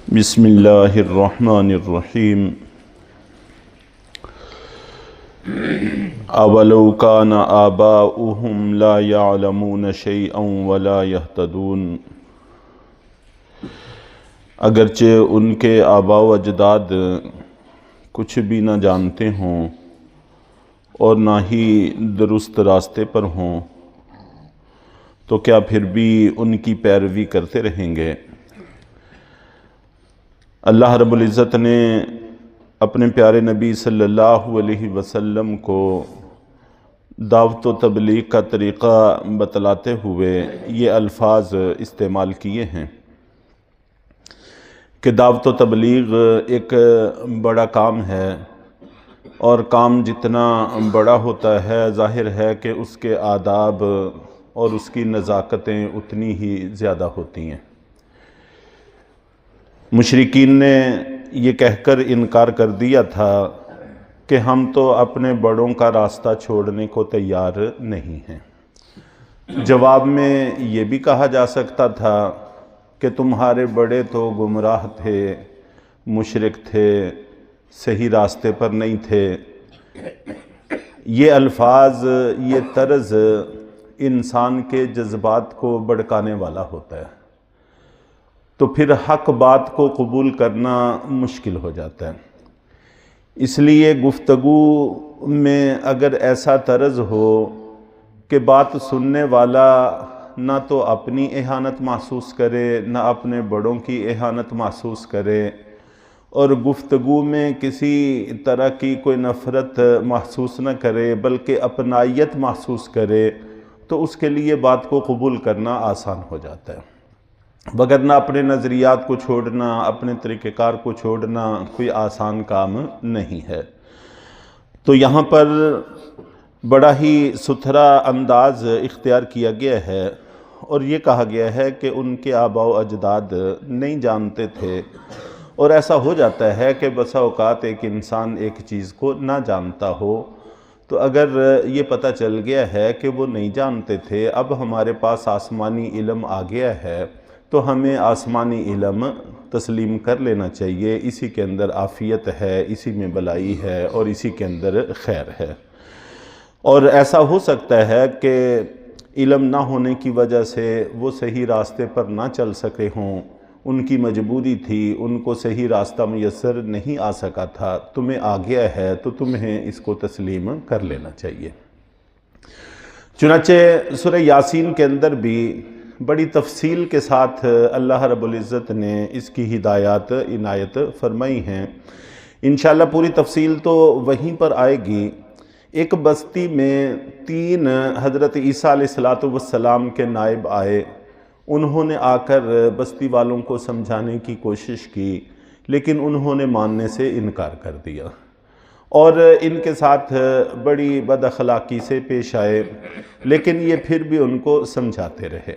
بسم اللہ الرحمن الرحیم اولو کان آباؤہم لا یعلمون شیئا ولا یہتدون، اگرچہ ان کے آباء و اجداد کچھ بھی نہ جانتے ہوں اور نہ ہی درست راستے پر ہوں تو کیا پھر بھی ان کی پیروی کرتے رہیں گے؟ اللہ رب العزت نے اپنے پیارے نبی صلی اللہ علیہ وسلم کو دعوت و تبلیغ کا طریقہ بتلاتے ہوئے یہ الفاظ استعمال کیے ہیں کہ دعوت و تبلیغ ایک بڑا کام ہے، اور کام جتنا بڑا ہوتا ہے ظاہر ہے کہ اس کے آداب اور اس کی نزاکتیں اتنی ہی زیادہ ہوتی ہیں۔ مشرکین نے یہ کہہ کر انکار کر دیا تھا کہ ہم تو اپنے بڑوں کا راستہ چھوڑنے کو تیار نہیں ہیں۔ جواب میں یہ بھی کہا جا سکتا تھا کہ تمہارے بڑے تو گمراہ تھے، مشرک تھے، صحیح راستے پر نہیں تھے۔ یہ الفاظ، یہ طرز انسان کے جذبات کو بھڑکانے والا ہوتا ہے، تو پھر حق بات کو قبول کرنا مشکل ہو جاتا ہے۔ اس لیے گفتگو میں اگر ایسا طرز ہو کہ بات سننے والا نہ تو اپنی اہانت محسوس کرے نہ اپنے بڑوں کی اہانت محسوس کرے، اور گفتگو میں کسی طرح کی کوئی نفرت محسوس نہ کرے بلکہ اپنائیت محسوس کرے، تو اس کے لیے بات کو قبول کرنا آسان ہو جاتا ہے۔ وگرنہ اپنے نظریات کو چھوڑنا، اپنے طریقہ کار کو چھوڑنا کوئی آسان کام نہیں ہے۔ تو یہاں پر بڑا ہی ستھرا انداز اختیار کیا گیا ہے، اور یہ کہا گیا ہے کہ ان کے آباء و اجداد نہیں جانتے تھے۔ اور ایسا ہو جاتا ہے کہ بسا اوقات ایک انسان ایک چیز کو نہ جانتا ہو، تو اگر یہ پتہ چل گیا ہے کہ وہ نہیں جانتے تھے، اب ہمارے پاس آسمانی علم آ گیا ہے، تو ہمیں آسمانی علم تسلیم کر لینا چاہیے۔ اسی کے اندر عافیت ہے، اسی میں بلائی ہے، اور اسی کے اندر خیر ہے۔ اور ایسا ہو سکتا ہے کہ علم نہ ہونے کی وجہ سے وہ صحیح راستے پر نہ چل سکے ہوں، ان کی مجبوری تھی، ان کو صحیح راستہ میسر نہیں آ سکا تھا۔ تمہیں آ گیا ہے تو تمہیں اس کو تسلیم کر لینا چاہیے۔ چنانچہ سورہ یاسین کے اندر بھی بڑی تفصیل کے ساتھ اللہ رب العزت نے اس کی ہدایات عنایت فرمائی ہیں۔ انشاءاللہ پوری تفصیل تو وہیں پر آئے گی۔ ایک بستی میں 3 حضرت عیسیٰ علیہ السلام کے نائب آئے۔ انہوں نے آ کر بستی والوں کو سمجھانے کی کوشش کی، لیکن انہوں نے ماننے سے انکار کر دیا، اور ان کے ساتھ بڑی بد اخلاقی سے پیش آئے، لیکن یہ پھر بھی ان کو سمجھاتے رہے۔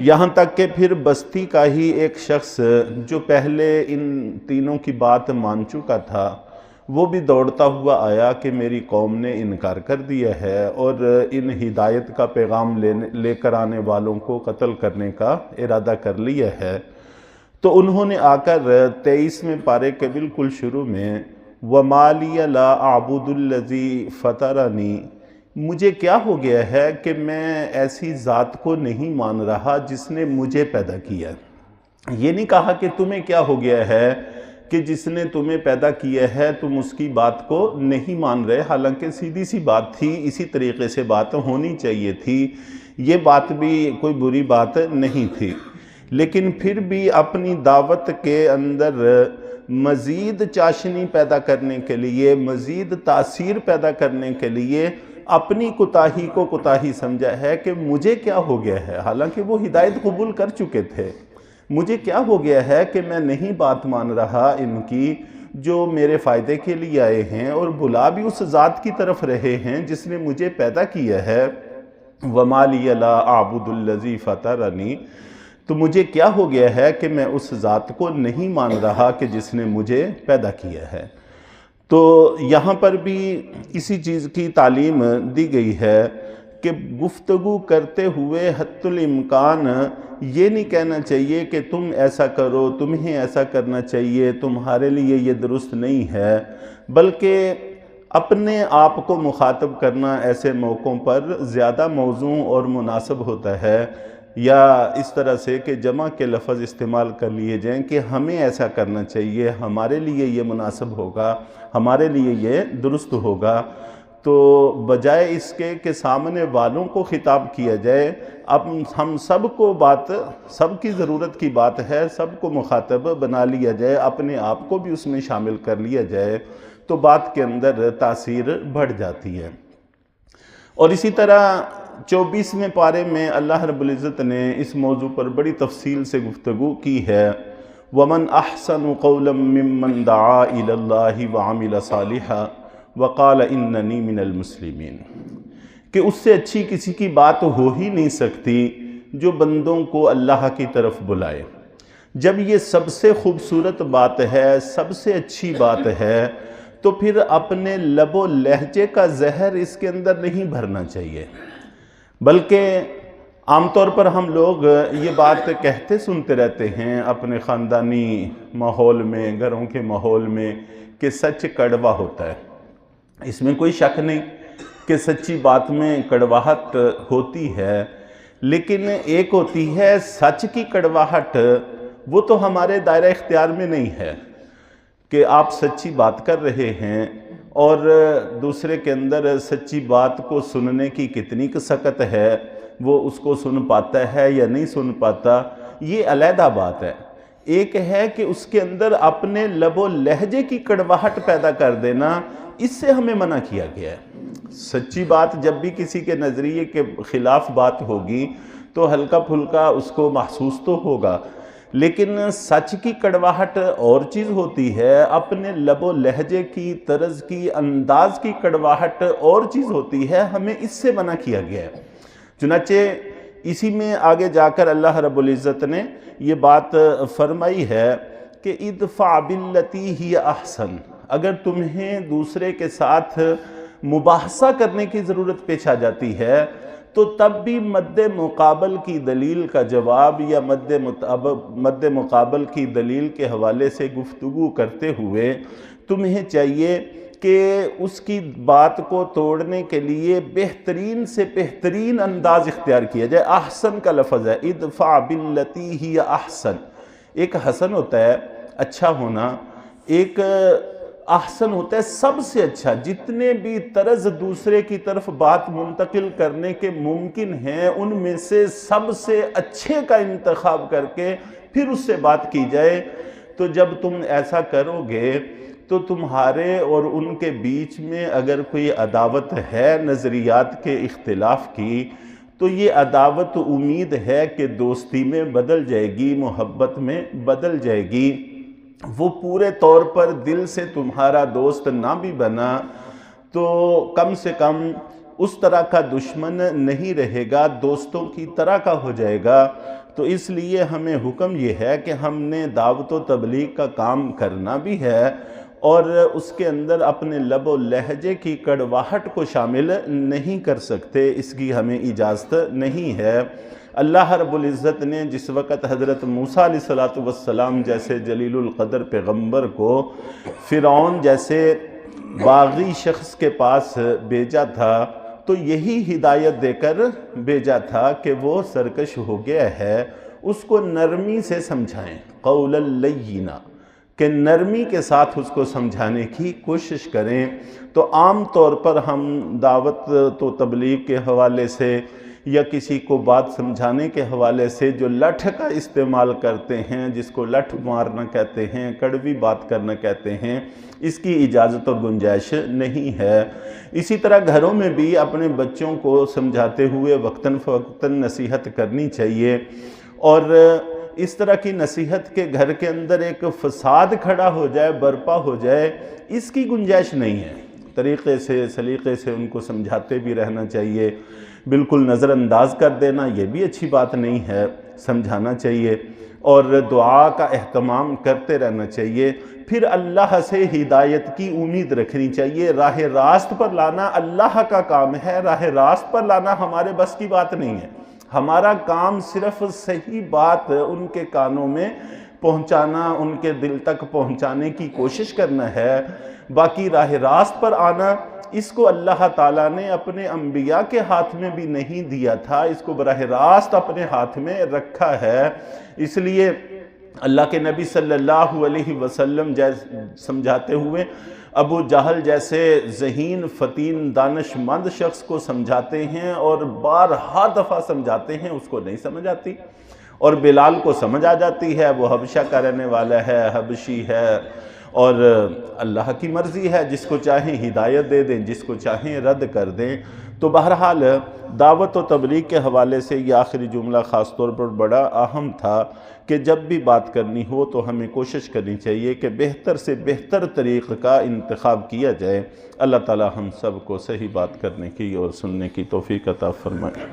یہاں تک کہ پھر بستی کا ہی ایک شخص جو پہلے ان تینوں کی بات مان چکا تھا، وہ بھی دوڑتا ہوا آیا کہ میری قوم نے انکار کر دیا ہے اور ان ہدایت کا پیغام لے کر آنے والوں کو قتل کرنے کا ارادہ کر لیا ہے۔ تو انہوں نے آ کر 23ویں پارے کے بالکل شروع میں وَمَا لِيَ لَا أَعْبُدُ الَّذِي فَطَرَنِي، مجھے کیا ہو گیا ہے کہ میں ایسی ذات کو نہیں مان رہا جس نے مجھے پیدا کیا۔ یہ نہیں کہا کہ تمہیں کیا ہو گیا ہے کہ جس نے تمہیں پیدا کیا ہے تم اس کی بات کو نہیں مان رہے، حالانکہ سیدھی سی بات تھی، اسی طریقے سے بات ہونی چاہیے تھی، یہ بات بھی کوئی بری بات نہیں تھی۔ لیکن پھر بھی اپنی دعوت کے اندر مزید چاشنی پیدا کرنے کے لیے، مزید تاثیر پیدا کرنے کے لیے اپنی کوتاہی کو کوتاہی سمجھا ہے کہ مجھے کیا ہو گیا ہے، حالانکہ وہ ہدایت قبول کر چکے تھے۔ مجھے کیا ہو گیا ہے کہ میں نہیں بات مان رہا ان کی جو میرے فائدے کے لیے آئے ہیں، اور بلا بھی اس ذات کی طرف رہے ہیں جس نے مجھے پیدا کیا ہے۔ وَمَا لِيَ لَا أَعْبُدُ الَّذِي فَطَرَنِي، تو مجھے کیا ہو گیا ہے کہ میں اس ذات کو نہیں مان رہا کہ جس نے مجھے پیدا کیا ہے۔ تو یہاں پر بھی اسی چیز کی تعلیم دی گئی ہے کہ گفتگو کرتے ہوئے حتی الامکان یہ نہیں کہنا چاہیے کہ تم ایسا کرو، تمہیں ایسا کرنا چاہیے، تمہارے لیے یہ درست نہیں ہے، بلکہ اپنے آپ کو مخاطب کرنا ایسے موقعوں پر زیادہ موزوں اور مناسب ہوتا ہے، یا اس طرح سے کہ جمع کے لفظ استعمال کر لیے جائیں کہ ہمیں ایسا کرنا چاہیے، ہمارے لیے یہ مناسب ہوگا، ہمارے لیے یہ درست ہوگا۔ تو بجائے اس کے کہ سامنے والوں کو خطاب کیا جائے، اب ہم سب کو سب کی ضرورت کی بات ہے، سب کو مخاطب بنا لیا جائے، اپنے آپ کو بھی اس میں شامل کر لیا جائے، تو بات کے اندر تاثیر بڑھ جاتی ہے۔ اور اسی طرح 24ویں پارے میں اللہ رب العزت نے اس موضوع پر بڑی تفصیل سے گفتگو کی ہے، وَمَنْ أَحْسَنُ قَوْلًا مِّمَّنْ دَعَا إِلَى اللَّهِ وَعَمِلَ صَالِحًا وَقَالَ إِنَّنِي مِنَ الْمُسْلِمِينَ، کہ اس سے اچھی کسی کی بات ہو ہی نہیں سکتی جو بندوں کو اللہ کی طرف بلائے۔ جب یہ سب سے خوبصورت بات ہے، سب سے اچھی بات ہے، تو پھر اپنے لب و لہجے کا زہر اس کے اندر نہیں بھرنا چاہیے، بلکہ عام طور پر ہم لوگ یہ بات کہتے سنتے رہتے ہیں اپنے خاندانی ماحول میں، گھروں کے ماحول میں، کہ سچ کڑوا ہوتا ہے۔ اس میں کوئی شک نہیں کہ سچی بات میں کڑواہٹ ہوتی ہے، لیکن ایک ہوتی ہے سچ کی کڑواہٹ، وہ تو ہمارے دائرہ اختیار میں نہیں ہے کہ آپ سچی بات کر رہے ہیں اور دوسرے کے اندر سچی بات کو سننے کی کتنی کساکت ہے، وہ اس کو سن پاتا ہے یا نہیں سن پاتا، یہ علیحدہ بات ہے۔ ایک ہے کہ اس کے اندر اپنے لب و لہجے کی کڑواہٹ پیدا کر دینا، اس سے ہمیں منع کیا گیا ہے۔ سچی بات جب بھی کسی کے نظریے کے خلاف بات ہوگی تو ہلکا پھلکا اس کو محسوس تو ہوگا، لیکن سچ کی کڑواہٹ اور چیز ہوتی ہے، اپنے لب و لہجے کی، طرز کی، انداز کی کڑواہٹ اور چیز ہوتی ہے، ہمیں اس سے منع کیا گیا ہے۔ چنانچہ اسی میں آگے جا کر اللہ رب العزت نے یہ بات فرمائی ہے کہ ادفع باللتی ہی احسن، اگر تمہیں دوسرے کے ساتھ مباحثہ کرنے کی ضرورت پیش آ جاتی ہے تو تب بھی مد مقابل کی دلیل کا جواب یا مد مقابل کی دلیل کے حوالے سے گفتگو کرتے ہوئے تمہیں چاہیے کہ اس کی بات کو توڑنے کے لیے بہترین سے بہترین انداز اختیار کیا جائے۔ احسن کا لفظ ہے، ادفع باللتی ہی احسن۔ ایک حسن ہوتا ہے اچھا ہونا، ایک احسن ہوتا ہے سب سے اچھا۔ جتنے بھی طرز دوسرے کی طرف بات منتقل کرنے کے ممکن ہیں، ان میں سے سب سے اچھے کا انتخاب کر کے پھر اس سے بات کی جائے۔ تو جب تم ایسا کرو گے تو تمہارے اور ان کے بیچ میں اگر کوئی عداوت ہے نظریات کے اختلاف کی، تو یہ عداوت امید ہے کہ دوستی میں بدل جائے گی، محبت میں بدل جائے گی۔ وہ پورے طور پر دل سے تمہارا دوست نہ بھی بنا تو کم سے کم اس طرح کا دشمن نہیں رہے گا، دوستوں کی طرح کا ہو جائے گا۔ تو اس لیے ہمیں حکم یہ ہے کہ ہم نے دعوت و تبلیغ کا کام کرنا بھی ہے، اور اس کے اندر اپنے لب و لہجے کی کڑواہٹ کو شامل نہیں کر سکتے، اس کی ہمیں اجازت نہیں ہے۔ اللہ رب العزت نے جس وقت حضرت موسیٰ علیہ السلام جیسے جلیل القدر پیغمبر کو فرعون جیسے باغی شخص کے پاس بھیجا تھا، تو یہی ہدایت دے کر بھیجا تھا کہ وہ سرکش ہو گیا ہے، اس کو نرمی سے سمجھائیں، قولا لینا، کہ نرمی کے ساتھ اس کو سمجھانے کی کوشش کریں۔ تو عام طور پر ہم دعوت و تبلیغ کے حوالے سے یا کسی کو بات سمجھانے کے حوالے سے جو لٹھ کا استعمال کرتے ہیں، جس کو لٹھ مارنا کہتے ہیں، کڑوی بات کرنا کہتے ہیں، اس کی اجازت اور گنجائش نہیں ہے۔ اسی طرح گھروں میں بھی اپنے بچوں کو سمجھاتے ہوئے وقتاً فوقتاً نصیحت کرنی چاہیے، اور اس طرح کی نصیحت کے گھر کے اندر ایک فساد کھڑا ہو جائے، برپا ہو جائے، اس کی گنجائش نہیں ہے۔ طریقے سے، سلیقے سے ان کو سمجھاتے بھی رہنا چاہیے۔ بالکل نظر انداز کر دینا یہ بھی اچھی بات نہیں ہے۔ سمجھانا چاہیے اور دعا کا اہتمام کرتے رہنا چاہیے، پھر اللہ سے ہدایت کی امید رکھنی چاہیے۔ راہ راست پر لانا اللہ کا کام ہے، راہ راست پر لانا ہمارے بس کی بات نہیں ہے۔ ہمارا کام صرف صحیح بات ان کے کانوں میں پہنچانا، ان کے دل تک پہنچانے کی کوشش کرنا ہے۔ باقی راہ راست پر آنا، اس کو اللہ تعالیٰ نے اپنے انبیاء کے ہاتھ میں بھی نہیں دیا تھا، اس کو براہ راست اپنے ہاتھ میں رکھا ہے۔ اس لیے اللہ کے نبی صلی اللہ علیہ وسلم سمجھاتے ہوئے ابو جہل جیسے ذہین فتین دانش مند شخص کو سمجھاتے ہیں اور بارہا دفعہ سمجھاتے ہیں، اس کو نہیں سمجھ آتی، اور بلال کو سمجھ آ جاتی ہے، وہ حبشہ کا رہنے والا ہے، حبشی ہے، اور اللہ کی مرضی ہے، جس کو چاہیں ہدایت دے دیں، جس کو چاہیں رد کر دیں۔ تو بہرحال دعوت و تبلیغ کے حوالے سے یہ آخری جملہ خاص طور پر بڑا اہم تھا کہ جب بھی بات کرنی ہو تو ہمیں کوشش کرنی چاہیے کہ بہتر سے بہتر طریق کا انتخاب کیا جائے۔ اللہ تعالی ہم سب کو صحیح بات کرنے کی اور سننے کی توفیق عطا فرمائے۔